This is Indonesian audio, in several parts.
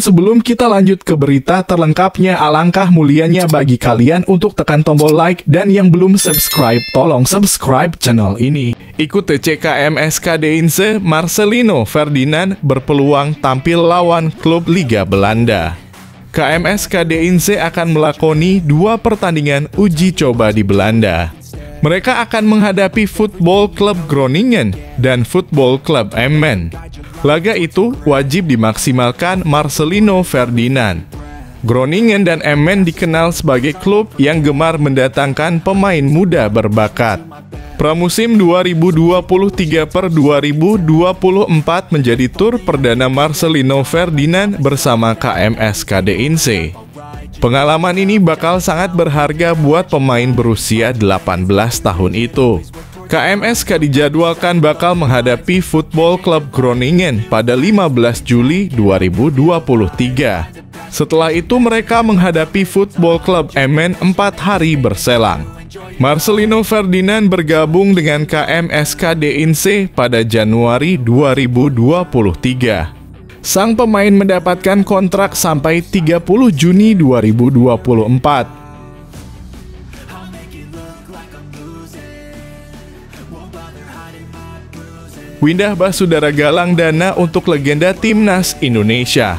sebelum kita lanjut ke berita terlengkapnya, alangkah mulianya bagi kalian untuk tekan tombol like, dan yang belum subscribe, tolong subscribe channel ini. Ikut TC KMS Kadeinse, Marcelino Ferdinand berpeluang tampil lawan klub Liga Belanda. KMS Kadeinse akan melakoni 2 pertandingan uji coba di Belanda. Mereka akan menghadapi Football Club Groningen dan Football Club Emmen. Laga itu wajib dimaksimalkan Marcelino Ferdinand. Groningen dan Emmen dikenal sebagai klub yang gemar mendatangkan pemain muda berbakat. Pramusim 2023/2024 menjadi tur perdana Marcelino Ferdinand bersama KMS Kadeinse. Pengalaman ini bakal sangat berharga buat pemain berusia 18 tahun itu. KMSK dijadwalkan bakal menghadapi Football Club Groningen pada 15 Juli 2023. Setelah itu mereka menghadapi Football Club Emmen 4 hari berselang. Marcelino Ferdinand bergabung dengan KMS Kadeinse pada Januari 2023. Sang pemain mendapatkan kontrak sampai 30 Juni 2024. Windah Basudara galang dana untuk legenda Timnas Indonesia.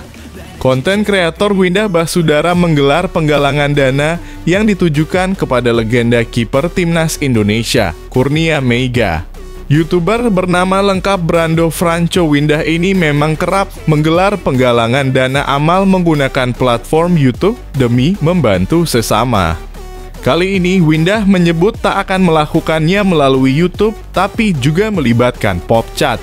Konten kreator Windah Basudara menggelar penggalangan dana yang ditujukan kepada legenda kiper Timnas Indonesia, Kurnia Meiga. YouTuber bernama lengkap Brando Franco Windah ini memang kerap menggelar penggalangan dana amal menggunakan platform YouTube demi membantu sesama. Kali ini Windah menyebut tak akan melakukannya melalui YouTube, tapi juga melibatkan PopChat.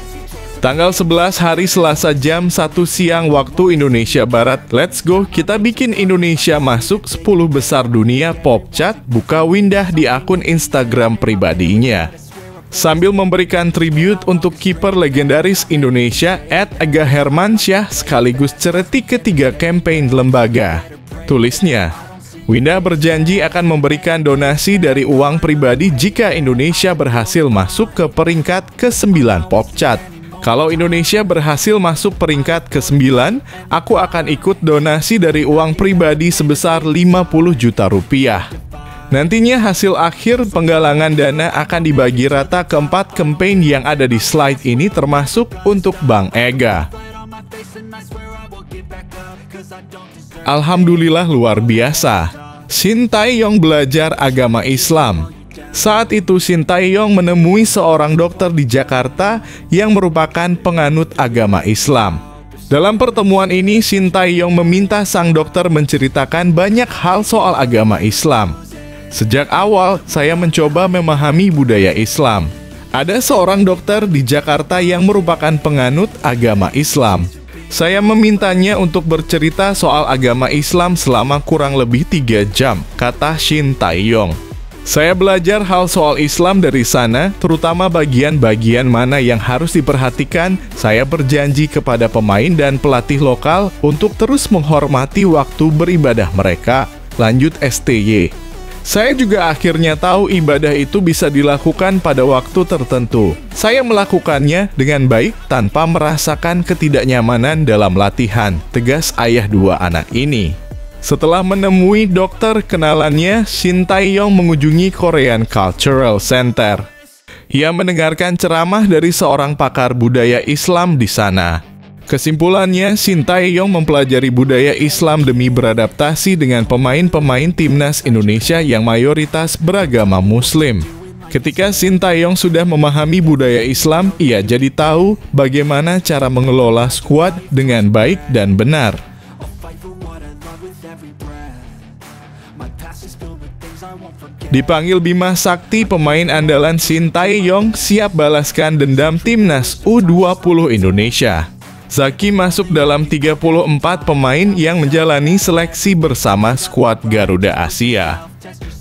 Tanggal 11 hari Selasa jam 1 siang waktu Indonesia Barat, let's go kita bikin Indonesia masuk 10 besar dunia PopChat, buka Windah di akun Instagram pribadinya. Sambil memberikan tribute untuk kiper legendaris Indonesia @Aga Hermansyah sekaligus ceretik ketiga campaign lembaga. Tulisnya, Windah berjanji akan memberikan donasi dari uang pribadi jika Indonesia berhasil masuk ke peringkat ke-9 PopChat. Kalau Indonesia berhasil masuk peringkat ke-9, aku akan ikut donasi dari uang pribadi sebesar 50 juta rupiah. Nantinya hasil akhir penggalangan dana akan dibagi rata ke 4 campaign yang ada di slide ini termasuk untuk Bang Ega. Alhamdulillah luar biasa. Shin Tae-yong belajar agama Islam. Saat itu Shin Tae-yong menemui seorang dokter di Jakarta yang merupakan penganut agama Islam. Dalam pertemuan ini Shin Tae-yong meminta sang dokter menceritakan banyak hal soal agama Islam. Sejak awal, saya mencoba memahami budaya Islam. Ada seorang dokter di Jakarta yang merupakan penganut agama Islam. Saya memintanya untuk bercerita soal agama Islam selama kurang lebih 3 jam, kata Shin Tae-yong. Saya belajar hal soal Islam dari sana, terutama bagian-bagian mana yang harus diperhatikan. Saya berjanji kepada pemain dan pelatih lokal untuk terus menghormati waktu beribadah mereka, lanjut STY. Saya juga akhirnya tahu ibadah itu bisa dilakukan pada waktu tertentu. Saya melakukannya dengan baik tanpa merasakan ketidaknyamanan dalam latihan, tegas ayah 2 anak ini. Setelah menemui dokter kenalannya, Shin Tae-yong mengunjungi Korean Cultural Center. Ia mendengarkan ceramah dari seorang pakar budaya Islam di sana. Kesimpulannya, Shin Tae-yong mempelajari budaya Islam demi beradaptasi dengan pemain-pemain Timnas Indonesia yang mayoritas beragama Muslim. Ketika Shin Tae-yong sudah memahami budaya Islam, ia jadi tahu bagaimana cara mengelola skuad dengan baik dan benar. Dipanggil Bima Sakti, pemain andalan Shin Tae-yong siap balaskan dendam Timnas U20 Indonesia. Zaki masuk dalam 34 pemain yang menjalani seleksi bersama skuad Garuda Asia.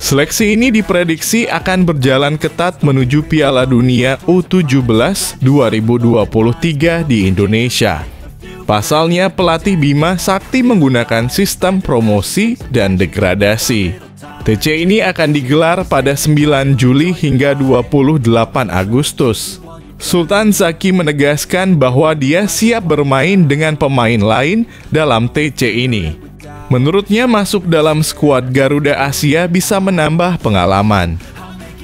Seleksi ini diprediksi akan berjalan ketat menuju Piala Dunia U17 2023 di Indonesia. Pasalnya, pelatih Bima Sakti menggunakan sistem promosi dan degradasi. TC ini akan digelar pada 9 Juli hingga 28 Agustus. Sultan Zaki menegaskan bahwa dia siap bermain dengan pemain lain dalam TC ini. Menurutnya masuk dalam skuad Garuda Asia bisa menambah pengalaman.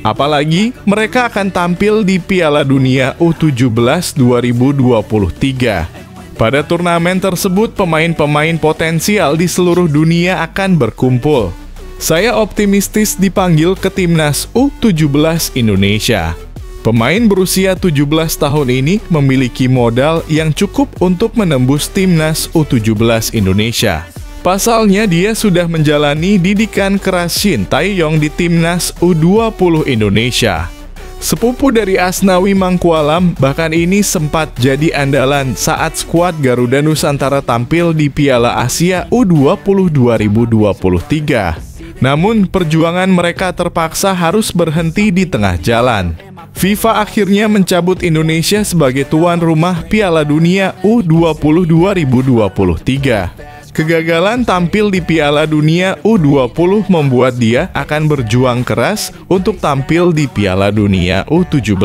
Apalagi mereka akan tampil di Piala Dunia U17 2023. Pada turnamen tersebut, pemain-pemain potensial di seluruh dunia akan berkumpul. Saya optimistis dipanggil ke Timnas U17 Indonesia. Pemain berusia 17 tahun ini memiliki modal yang cukup untuk menembus Timnas U17 Indonesia. Pasalnya, dia sudah menjalani didikan keras Shin Tae-yong di Timnas U20 Indonesia. Sepupu dari Asnawi Mangkualam, bahkan ini sempat jadi andalan saat skuad Garuda Nusantara tampil di Piala Asia U20 2023. Namun, perjuangan mereka terpaksa harus berhenti di tengah jalan. FIFA akhirnya mencabut Indonesia sebagai tuan rumah Piala Dunia U20 2023. Kegagalan tampil di Piala Dunia U20 membuat dia akan berjuang keras untuk tampil di Piala Dunia U17.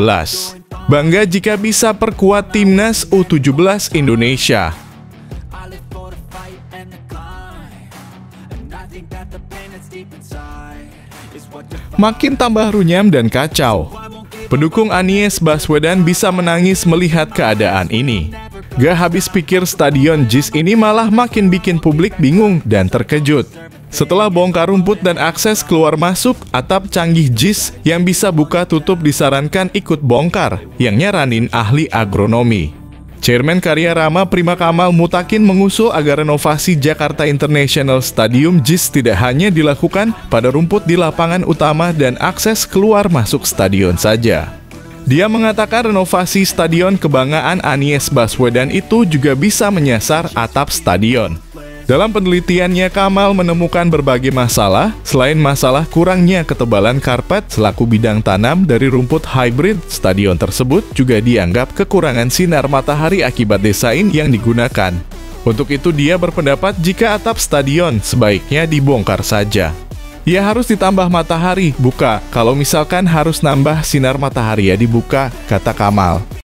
Bangga jika bisa perkuat Timnas U17 Indonesia. Makin tambah runyam dan kacau. Pendukung Anies Baswedan bisa menangis melihat keadaan ini. Gak habis pikir stadion JIS ini malah makin bikin publik bingung dan terkejut. Setelah bongkar rumput dan akses keluar masuk, atap canggih JIS yang bisa buka tutup disarankan ikut bongkar, yang nyaranin ahli agronomi. Chairman Karya Rama Prima Kamal Mutakin mengusul agar renovasi Jakarta International Stadium JIS tidak hanya dilakukan pada rumput di lapangan utama dan akses keluar masuk stadion saja. Dia mengatakan renovasi Stadion Kebanggaan Anies Baswedan itu juga bisa menyasar atap stadion. Dalam penelitiannya, Kamal menemukan berbagai masalah, selain masalah kurangnya ketebalan karpet selaku bidang tanam dari rumput hybrid, stadion tersebut juga dianggap kekurangan sinar matahari akibat desain yang digunakan. Untuk itu dia berpendapat jika atap stadion sebaiknya dibongkar saja. Ya harus ditambah matahari, buka. Kalau misalkan harus nambah sinar matahari ya dibuka, kata Kamal.